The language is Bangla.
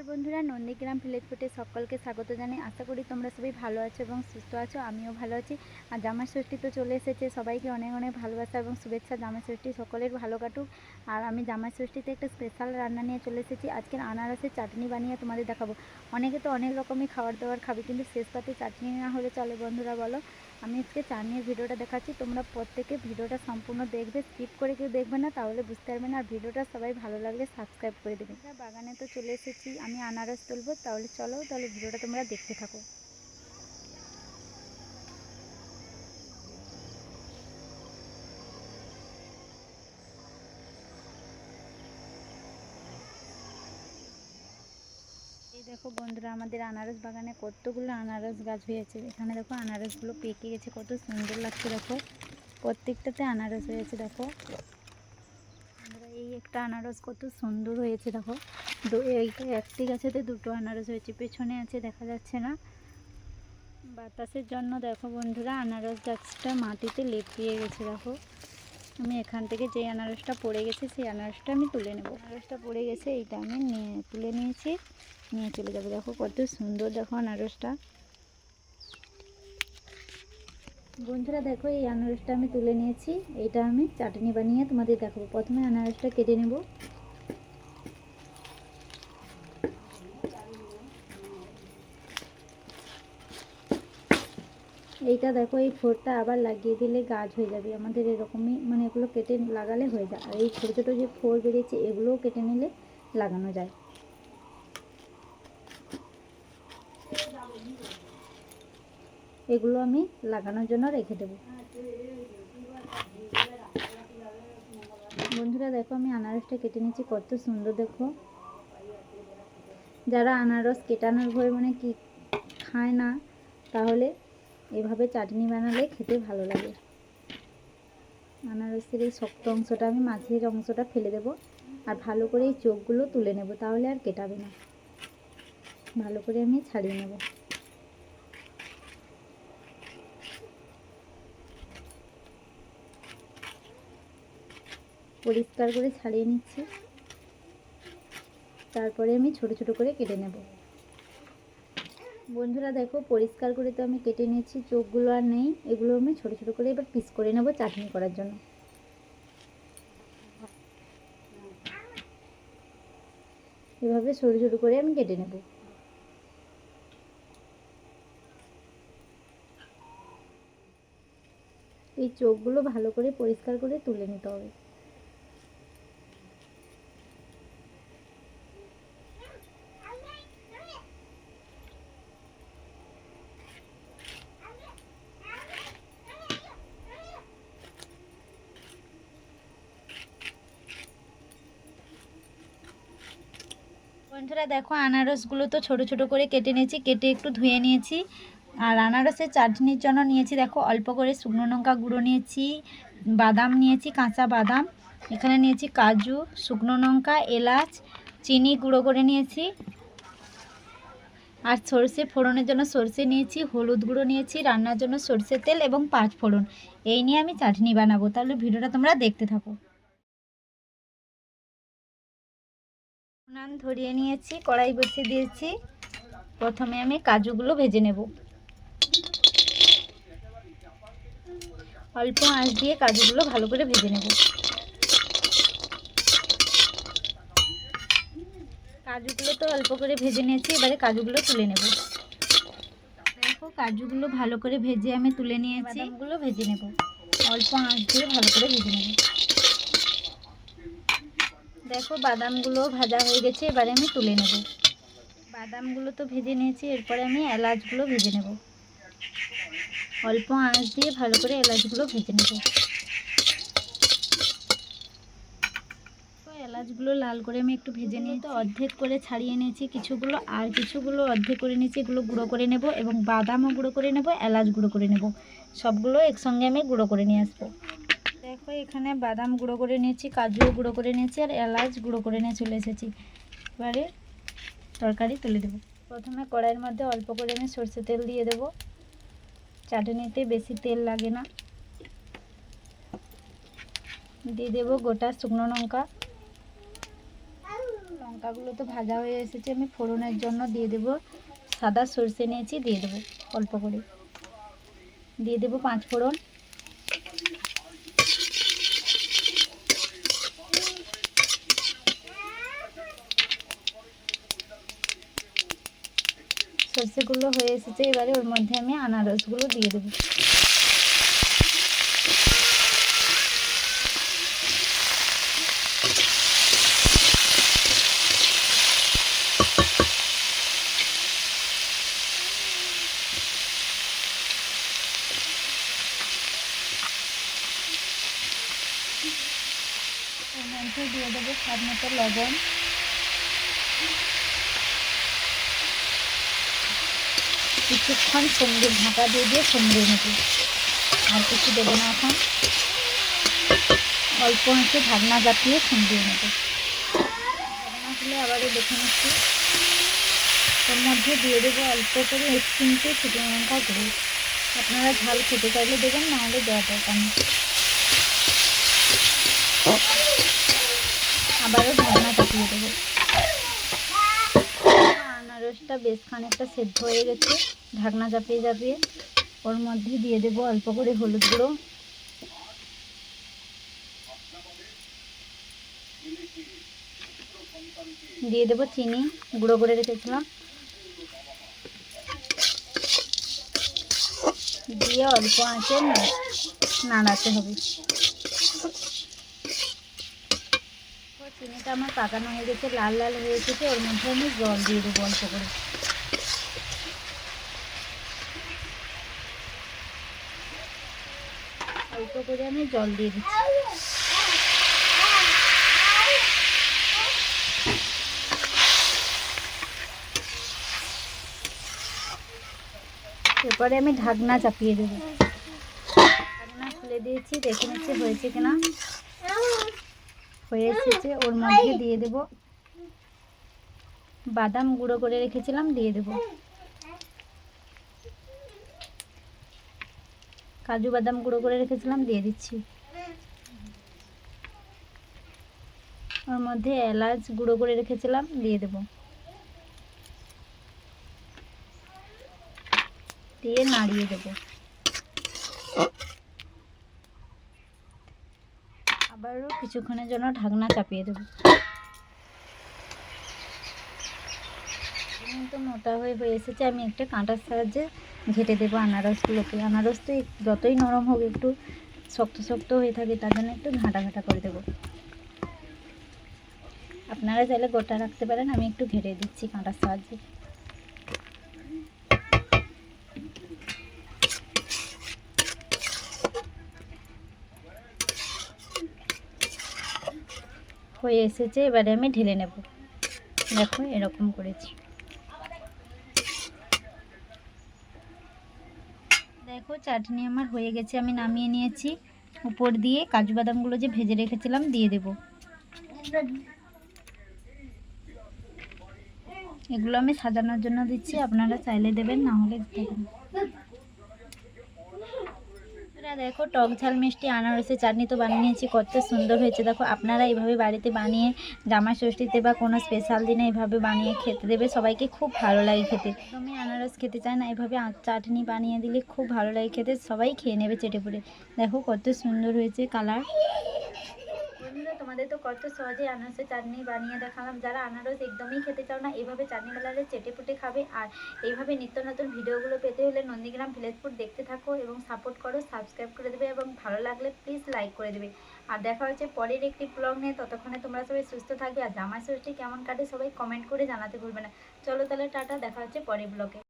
বন্ধুরা, নন্দীগ্রাম ভিলেজ ফুডে সকলকে স্বাগত জানাই। আশা করি তোমরা সবাই ভালো আছো এবং সুস্থ আছো। আমিও ভালো আছি। আর জামাই ষষ্ঠী তো চলে এসেছে। সবাইকে অনেক অনেক ভালোবাসা এবং শুভেচ্ছা। জামাই ষষ্ঠী সকলের ভালো কাটুক। আর আমি জামাই ষষ্ঠীতে একটা স্পেশাল রান্না নিয়ে চলে এসেছি। আজকের আনারসের চাটনি বানিয়ে তোমাদের দেখাবো। অনেকে তো অনেক রকমই খাবার দাবার খাবে, কিন্তু শেষ পাতে চাটনি না হলে চলে। বন্ধুরা বলো, আমি আজকে চাটনির ভিডিওটা দেখাচ্ছি। তোমরা প্রত্যেকে ভিডিওটা সম্পূর্ণ দেখবে, স্কিপ করে কেউ দেখবে না, তাহলে বুঝতে পারবে না। আর ভিডিওটা সবাই ভালো লাগলে সাবস্ক্রাইব করে দেবে। বাগানে তো চলে এসেছি, আমি আনারস তুলবো। তাহলে চলো, তাহলে ভিডিওটা তোমরা দেখতে থাকো। এই দেখো বন্ধুরা, আমাদের আনারস বাগানে কতগুলো আনারস গাছ হয়েছে। এখানে দেখো আনারসগুলো পেকে গেছে, কত সুন্দর লাগছে। দেখো প্রত্যেকটাতে আনারস হয়েছে। দেখো এই একটা আনারস কত সুন্দর হয়েছে। দেখো এইটা একটি গাছেতে দুটো আনারস হয়েছে, পেছনে আছে দেখা যাচ্ছে না। বাতাসের জন্য দেখো বন্ধুরা আনারস গাছটা মাটিতে লেপিয়ে গেছে। দেখো আমি এখান থেকে যে আনারসটা পড়ে গেছে সেই আনারসটা আমি তুলে নেব। আনারসটা পড়ে গেছে, এইটা আমি তুলে নিয়েছি, নিয়ে চলে যাবো। দেখো কত সুন্দর, দেখো আনারসটা। বন্ধুরা দেখো, এই আনারসটা আমি তুলে নিয়েছি। এইটা আমি চাটনি বানিয়ে তোমাদের দেখাবো। প্রথমে আনারসটা কেটে নেব। এইটা দেখো, এই ফোরটা আবার লাগিয়ে দিলে গাছ হয়ে যাবে আমাদের। এরকমই মানে এগুলো কেটে লাগালে হয়ে যায়। আর এই ছোটো ছোটো যে ফোর বেরিয়েছে এগুলোও কেটে নিলে লাগানো যায়। এগুলো আমি লাগানোর জন্য রেখে দেব। বন্ধুরা দেখো, আমি আনারসটা কেটে নিচ্ছি, কত সুন্দর দেখো। যারা আনারস কেটানোর ভয় মানে কি খায় না, তাহলে এভাবে চাটনি বানালে খেতে ভালো লাগে। আনারসের এই শক্ত অংশটা আমি মাঝের অংশটা ফেলে দেব। আর ভালো করে এই চোখগুলো তুলে নেব, তাহলে আর কেটাবে না। ভালো করে আমি ছাড়িয়ে নেব। পরিষ্কার করে ছাড়িয়ে নিচ্ছি, তারপরে আমি ছোট ছোট করে কেটে নেব। বন্ধুরা দেখো, পরিষ্কার করে তো আমি কেটে নিয়েছি, চোখগুলো আর নেই। এগুলো আমি ছোট ছোট করে এবার পিস করে নেব চাটনি করার জন্য। এভাবে ছোট ছোট করে আমি কেটে নেব। এই চোখগুলো ভালো করে পরিষ্কার করে তুলে নিতে হবে। বন্ধুরা দেখো, আনারসগুলো তো ছোট ছোট করে কেটে নিয়েছি, কেটে একটু ধুয়ে নিয়েছি। আর আনারসের চাটনির জন্য নিয়েছি দেখো অল্প করে শুকনো লঙ্কা গুঁড়ো নিয়েছি, বাদাম নিয়েছি, কাঁচা বাদাম। এখানে নিয়েছি কাজু, শুকনো লঙ্কা, এলাচ, চিনি গুঁড়ো করে নিয়েছি। আর সরষে ফোড়নের জন্য সরষে নিয়েছি, হলুদ গুঁড়ো নিয়েছি, রান্নার জন্য সরষের তেল এবং 5 ফোড়ন। এই নিয়ে আমি চাটনি বানাবো। তাহলে ভিডিওটা তোমরা দেখতে থাকো। উনান ধরিয়ে নিয়েছি, কড়াই বসিয়ে দিয়েছি। প্রথমে আমি কাজুগুলো ভেজে নেব। অল্প আঁচ দিয়ে কাজুগুলো ভালো করে ভেজে নেব। কাজুগুলো তো অল্প করে ভেজে নিয়েছি, এবারে কাজুগুলো তুলে নেব। দেখো কাজুগুলো ভালো করে ভেজে আমি তুলে নিয়েছি। বাদামগুলো ভেজে নেব, অল্প আঁচ দিয়ে ভালো করে ভেজে নেব। দেখো বাদামগুলো ভাজা হয়ে গেছে, এবারে আমি তুলে নেব। বাদামগুলো তো ভেজে নিয়েছি, এরপরে আমি এলাচগুলো ভেজে নেব। অল্প আঁচ দিয়ে ভালো করে এলাচগুলো ভেজে নেব। এলাচগুলো লাল করে আমি একটু ভেজে নিয়ে তো অর্ধেক করে ছাড়িয়ে নিয়েছি কিছুগুলো, আর কিছুগুলো অর্ধেক করে নিয়েছি। এগুলো গুঁড়ো করে নেব, এবং বাদামও গুঁড়ো করে নেব, এলাচ গুঁড়ো করে নেব। সবগুলো একসঙ্গে আমি গুঁড়ো করে নিয়ে আসবো। দেখো এখানে বাদাম গুঁড়ো করে নিয়েছি, কাজুও গুঁড়ো করে নিয়েছি, আর এলাচ গুঁড়ো করে নিয়ে চলে এসেছি। এবারে তরকারি তুলে দেবো। প্রথমে কড়াইয়ের মধ্যে অল্প করে আমি সরষে তেল দিয়ে দেব। চাটনিতে বেশি তেল লাগে না। দিয়ে দেব গোটা শুকনো লঙ্কা, লঙ্কাগুলো তো ভাজা হয়ে এসেছে, আমি ফোড়নের জন্য দিয়ে দেব সাদা সর্ষে নিয়েছি, দিয়ে দেবো অল্প করে, দিয়ে দেবো 5 ফোড়ন, সর্ষেগুলো হয়ে এসেছে। এবারে ওর মধ্যে আমি আনারসগুলো দিয়ে দেবো। ওর মধ্যে দিয়ে দেবো স্বাদ মতো লবণ, কিছুক্ষণ সঙ্গে ঢাকা দিয়ে সঙ্গে নেব, আর কিছু দেবো না এখন, অল্প একটু ঢাকনা চাপিয়ে সঙ্গে নেব। ঢাকনা খুলে আবারও দেখে নিচ্ছি। ওর মধ্যে দিয়ে দেবো অল্প করে 1 চিমটে শুকনো লঙ্কা গুঁড়ো, আপনারা ঝাল খেতে চাইলে দেবেন, নাহলে দেওয়া দরকার নেই। আবারও ঢাকনা চাপিয়ে দেবো। আনারসটা বেশ খানিকটা সেদ্ধ হয়ে গেছে, ঢাকনা চাপিয়ে ওর মধ্যে দিয়ে দেবো অল্প করে হলুদ গুঁড়ো, দিয়ে দেবো চিনি গুঁড়ো করে রেখেছিলাম, দিয়ে অল্প আঁচে নাড়াতে হবে। চিনিটা আমার পাকানো হয়ে গেছে, লাল লাল হয়ে এসেছে। ওর মধ্যে আমি জল দিয়ে দেবো অল্প করে, অল্প করে আমি জল দিয়ে দিচ্ছি। এরপরে আমি ঢাকনা চাপিয়ে দেবো। ঢাকনা খুলে দিয়েছি, দেখে নিচ্ছি হয়েছে কিনা। হয়ে এসেছে। ওর মধ্যে দিয়ে দেব বাদাম গুঁড়ো করে রেখেছিলাম, দিয়ে দেব কাজু বাদাম গুঁড়ো করে রেখেছিলাম, দিয়ে দিচ্ছি। ওর মধ্যে এলাচ গুঁড়ো করে রেখেছিলাম, দিয়ে দেব, দিয়ে নাড়িয়ে দেব। আবারও কিছুক্ষণের জন্য ঢাকনা চাপিয়ে দেব। তো মোটা হয়ে এসেছে, আমি একটা কাঁটার সাহায্যে ঘেটে দেবো আনারসগুলোকে। আনারস তো যতই নরম হোক একটু শক্ত শক্ত হয়ে থাকে, তার জন্য একটু ঘাঁটা ঘাঁটা করে দেবো। আপনারা চাইলে গোটা রাখতে পারেন, আমি একটু ঘেটে দিচ্ছি কাঁটার সাহায্যে। হয়ে এসেছে, এবারে আমি ঢেলে নেব। দেখো এরকম করেছি। দেখো চাটনি আমার হয়ে গেছে, আমি নামিয়ে নিয়েছি। উপর দিয়ে কাজু বাদামগুলো যে ভেজে রেখেছিলাম দিয়ে দেব। এগুলো আমি সাজানোর জন্য দিচ্ছি, আপনারা চাইলে দেবেন, না হলে দেবেন। দেখো টক ঝাল মিষ্টি আনারসের চাটনি তো বানিয়ে নিয়েছি, কত সুন্দর হয়েছে। দেখো আপনারা এইভাবে বাড়িতে বানিয়ে জামাই ষষ্ঠীতে বা কোনো স্পেশাল দিনে এইভাবে বানিয়ে খেতে দেবে, সবাইকে খুব ভালো লাগে খেতে। তুমি আনারস খেতে চায় না, এইভাবে চাটনি বানিয়ে দিলে খুব ভালো লাগে খেতে, সবাই খেয়ে নেবে চেটে পুটে। দেখো কত সুন্দর হয়েছে কালার। তোমাদের তো কত সহজে আনারসের চাটনি বানিয়ে দেখালাম। যারা আনারস একদমই খেতে চাও না, এইভাবে চাটনি বানালে চেটে পুটে খাবে। আর এইভাবে নিত্য নতুন ভিডিওগুলো পেতে হলে নন্দীগ্রাম ভিলেজ ফুড দেখতে থাকো এবং সাপোর্ট করো, সাবস্ক্রাইব করে দেবে এবং ভালো লাগলে প্লিজ লাইক করে দেবে। আর দেখা হচ্ছে পরের একটি ব্লগ নিয়ে, ততক্ষণে তোমরা সবাই সুস্থ থাকবে। আর জামাই ষষ্ঠী কেমন কাটে সবাই কমেন্ট করে জানাতে ভুলবে না। চলো তাহলে টাটা, দেখা হচ্ছে পরের ব্লগে।